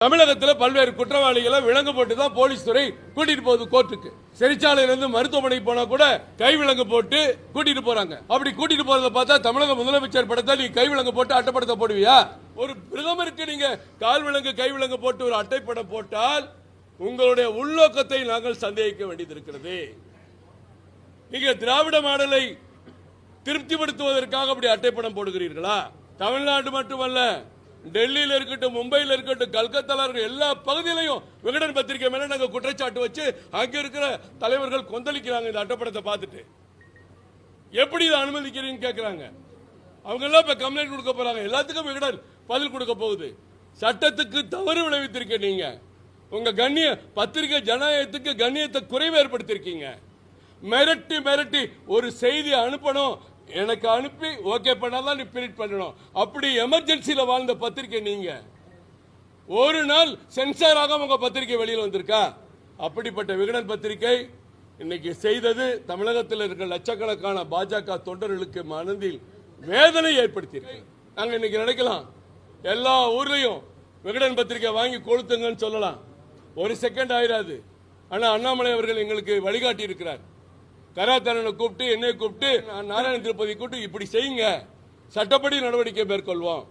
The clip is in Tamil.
தமிழகத்தில் பல்வேறு குற்றவாளிகளை விலங்கு போட்டு தான் போலீஸ் துறை கூட்டிட்டு போகுது கோர்ட்டுக்கு. சிறைச்சாலையிலிருந்து மருத்துவமனைக்கு போனா கூட கை விலங்கு போட்டு கூட்டிட்டு போறாங்க. அப்படி கூட்டிட்டு போறத பார்த்தா தமிழக முதலமைச்சர் படத்தை நீ கை விலங்கு போட்டு அட்டைப்படத்தை போடுவியா? ஒரு பிரதமருக்கு நீங்க கால் விலங்கு கை விலங்கு போட்டு ஒரு அட்டைப்படம் போட்டால் உங்களுடைய உள்நோக்கத்தை நாங்கள் சந்தேகிக்க வேண்டியது இருக்கிறது. நீங்க திராவிட மாடலை திருப்திப்படுத்துவதற்காக அப்படி அட்டைப்படம் போடுகிறீர்களா? தமிழ்நாடு மட்டுமல்ல, டெல்லியில் இருக்கட்டும், மும்பையில் இருக்கட்டும், கல்கத்தால இருக்க எல்லா பகுதியிலையும் விகடன் பத்திரிகை மேல நாங்க குற்றச்சாட்டு வச்சு அங்க இருக்கிற தலைவர்கள் கொந்தளிக்கிறாங்க. இந்த அட்டப்படத்தை பார்த்துட்டு எப்படி இதை அனுமதிக்கிறீங்கன்னு கேட்கிறாங்க. அவங்க எல்லாம் இப்ப கம்ப்ளைண்ட் கொடுக்க போறாங்க. எல்லாத்துக்கும் விகடன் பதில் கொடுக்க போகுது. சட்டத்துக்கு தவறு விளைவித்திருக்க நீங்க. உங்க கண்ணிய பத்திரிகை ஜனநாயகத்துக்கு கண்ணியத்தை குறைவு ஏற்படுத்திருக்கீங்க. மிரட்டி மிரட்டி ஒரு செய்தி அனுப்பணும், எனக்கு அனுப்பி ஓகே பண்ணாதான் நீ பிரிண்ட் பண்ணணும். அப்படி எமர்ஜென்சில வாழ்ந்த பத்திரிகை நீங்க. ஒரு நாள் சென்சார் ஆக உங்க பத்திரிகை வெளியில் வந்திருக்கா? அப்படிப்பட்ட விகடன் பத்திரிகை இன்னைக்கு செய்தது தமிழகத்தில் இருக்கிற லட்சக்கணக்கான பாஜக தொண்டர்களுக்கு மனதில் வேதனை ஏற்படுத்தியிருக்கு. நாங்க இன்னைக்கு நினைக்கலாம் எல்லா ஊர்லயும் விகடன் பத்திரிகை வாங்கி கொளுத்துங்கன்னு சொல்லலாம். ஒரு செகண்ட் ஆயிராது. ஆனா அண்ணாமலை அவர்கள் எங்களுக்கு வழிகாட்டி இருக்கிறார். கராத்தரனை கூப்பிட்டு, என்னை கூப்பிட்டு, நாராயண திருப்பதி கூப்பிட்டு இப்படி செய்யுங்க, சட்டப்படி நடவடிக்கை மேற்கொள்வோம்.